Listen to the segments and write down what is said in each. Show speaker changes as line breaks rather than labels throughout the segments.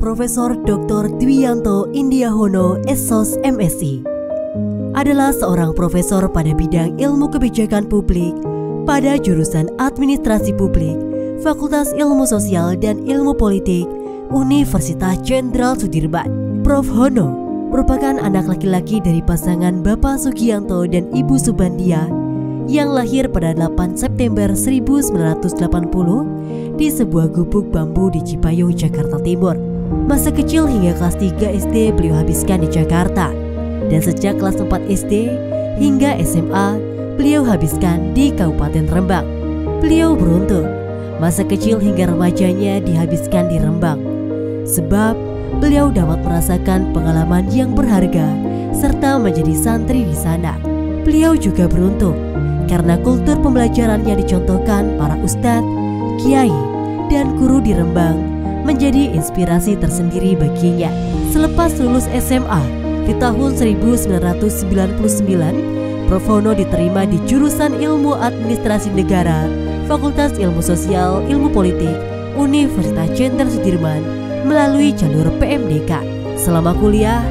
Profesor Dr. Dwianto Indiahono, SSOS MSI, adalah seorang profesor pada bidang ilmu kebijakan publik pada jurusan Administrasi Publik, Fakultas Ilmu Sosial dan Ilmu Politik, Universitas Jenderal Sudirman. Prof. Hono merupakan anak laki-laki dari pasangan Bapak Sugianto dan Ibu Subandia yang lahir pada 8 September 1980 di sebuah gubuk bambu di Cipayung, Jakarta Timur. Masa kecil hingga kelas 3 SD beliau habiskan di Jakarta, dan sejak kelas 4 SD hingga SMA beliau habiskan di Kabupaten Rembang. Beliau beruntung masa kecil hingga remajanya dihabiskan di Rembang, sebab beliau dapat merasakan pengalaman yang berharga serta menjadi santri di sana. Beliau juga beruntung karena kultur pembelajarannya dicontohkan para ustadz, kiai, dan guru di Rembang menjadi inspirasi tersendiri baginya. Selepas lulus SMA di tahun 1999, Prof. Hono diterima di jurusan Ilmu Administrasi Negara, Fakultas Ilmu Sosial, Ilmu Politik, Universitas Jenderal Sudirman melalui jalur PMDK. Selama kuliah,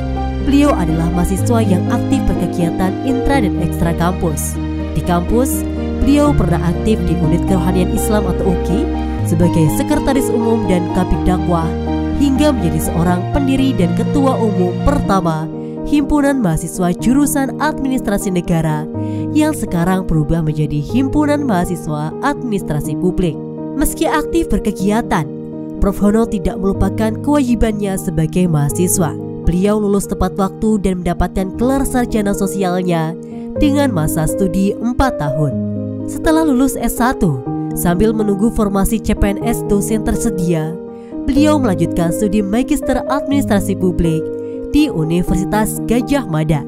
beliau adalah mahasiswa yang aktif berkegiatan intra dan ekstra kampus. Di kampus, beliau pernah aktif di Unit Kerohanian Islam atau UKI sebagai Sekretaris Umum dan Kabid Dakwah, hingga menjadi seorang pendiri dan Ketua Umum pertama Himpunan Mahasiswa Jurusan Administrasi Negara yang sekarang berubah menjadi Himpunan Mahasiswa Administrasi Publik. Meski aktif berkegiatan, Prof. Hono tidak melupakan kewajibannya sebagai mahasiswa. Beliau lulus tepat waktu dan mendapatkan gelar sarjana sosialnya dengan masa studi 4 tahun. Setelah lulus S1, sambil menunggu formasi CPNS dosen tersedia, beliau melanjutkan studi Magister Administrasi Publik di Universitas Gadjah Mada.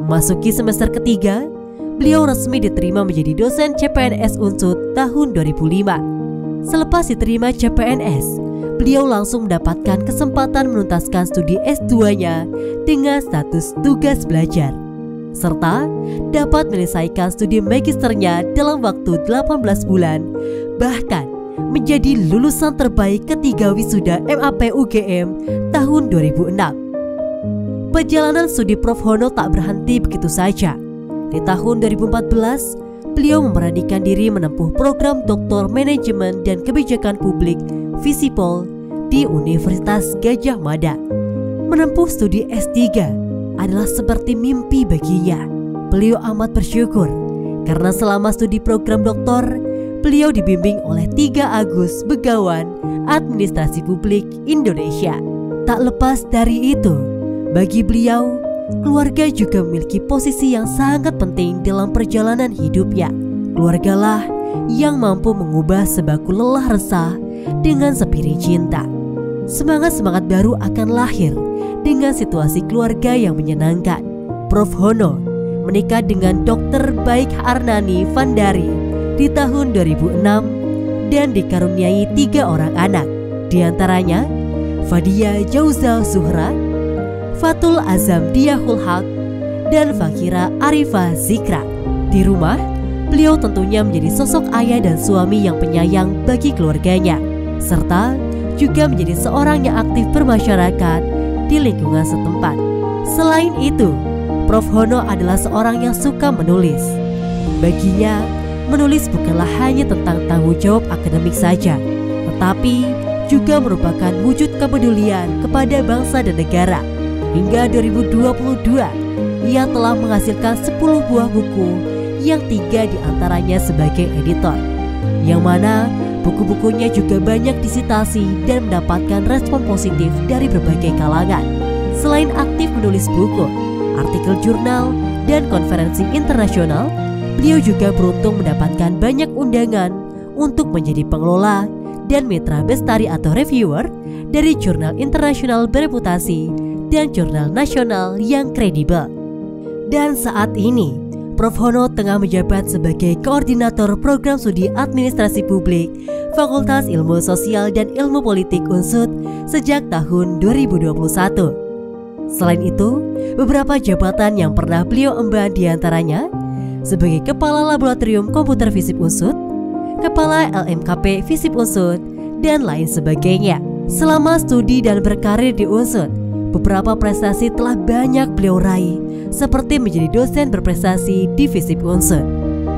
Memasuki semester ketiga, beliau resmi diterima menjadi dosen CPNS Unsud tahun 2005. Selepas diterima CPNS, beliau langsung mendapatkan kesempatan menuntaskan studi S2-nya dengan status tugas belajar, serta dapat menyelesaikan studi magisternya dalam waktu 18 bulan, bahkan menjadi lulusan terbaik ketiga wisuda MAP UGM tahun 2006. Perjalanan studi Prof. Hono tak berhenti begitu saja. Di tahun 2014, beliau memberanikan diri menempuh program Doktor Manajemen dan Kebijakan Publik Visipol di Universitas Gadjah Mada. Menempuh studi S3 adalah seperti mimpi baginya. Beliau amat bersyukur karena selama studi program doktor, beliau dibimbing oleh 3 Agus Begawan Administrasi Publik Indonesia. Tak lepas dari itu, bagi beliau, keluarga juga memiliki posisi yang sangat penting dalam perjalanan hidupnya. Keluargalah yang mampu mengubah sebaku lelah resah dengan sepiring cinta. Semangat-semangat baru akan lahir dengan situasi keluarga yang menyenangkan. Prof. Hono menikah dengan Dr. Baik Arnani Vandari di tahun 2006 dan dikaruniai 3 orang anak, diantaranya Fadia Jauza Zuhra, Fatul Azam Diahul Haq, dan Fakira Arifah Zikra. Di rumah, beliau tentunya menjadi sosok ayah dan suami yang penyayang bagi keluarganya, serta juga menjadi seorang yang aktif bermasyarakat di lingkungan setempat. Selain itu, Prof. Hono adalah seorang yang suka menulis. Baginya, menulis bukanlah hanya tentang tanggung jawab akademik saja, tetapi juga merupakan wujud kepedulian kepada bangsa dan negara. Hingga 2022, ia telah menghasilkan 10 buah buku yang 3 diantaranya sebagai editor, yang mana buku-bukunya juga banyak disitasi dan mendapatkan respon positif dari berbagai kalangan. Selain aktif menulis buku, artikel jurnal, dan konferensi internasional, beliau juga beruntung mendapatkan banyak undangan untuk menjadi pengelola dan mitra bestari atau reviewer dari jurnal internasional bereputasi dan jurnal nasional yang kredibel. Dan saat ini, Prof. Hono tengah menjabat sebagai Koordinator Program Studi Administrasi Publik Fakultas Ilmu Sosial dan Ilmu Politik Unsud sejak tahun 2021. Selain itu, beberapa jabatan yang pernah beliau emban diantaranya sebagai Kepala Laboratorium Komputer Fisip Unsud, Kepala LMKP Fisip Unsud, dan lain sebagainya. Selama studi dan berkarir di UNSUD, beberapa prestasi telah banyak beliau raih, seperti menjadi dosen berprestasi di FISIP UNSUD.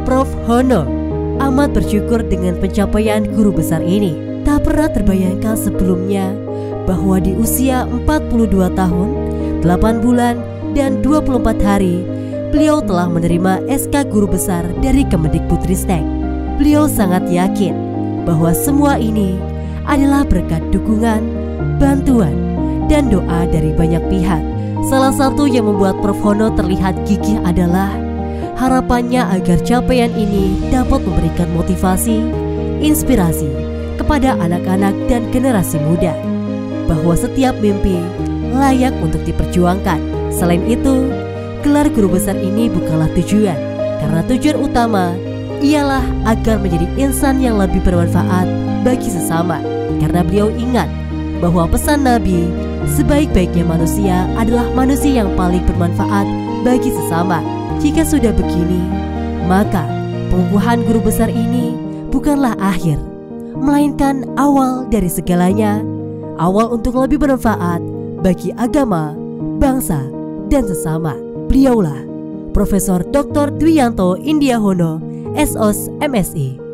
Prof. Hono amat bersyukur dengan pencapaian guru besar ini. Tak pernah terbayangkan sebelumnya bahwa di usia 42 tahun, 8 bulan, dan 24 hari, beliau telah menerima SK Guru Besar dari Kemendikbudristek. Beliau sangat yakin bahwa semua ini adalah berkat dukungan, bantuan, dan doa dari banyak pihak. Salah satu yang membuat Prof. Hono terlihat gigih adalah harapannya agar capaian ini dapat memberikan motivasi, inspirasi kepada anak-anak dan generasi muda, bahwa setiap mimpi layak untuk diperjuangkan. Selain itu, gelar guru besar ini bukanlah tujuan, karena tujuan utama ialah agar menjadi insan yang lebih bermanfaat bagi sesama. Karena beliau ingat bahwa pesan Nabi, sebaik-baiknya manusia adalah manusia yang paling bermanfaat bagi sesama. Jika sudah begini, maka pengukuhan guru besar ini bukanlah akhir, melainkan awal dari segalanya. Awal untuk lebih bermanfaat bagi agama, bangsa, dan sesama. Beliaulah Profesor Dr. Dwianto India Hono, SOS MSI.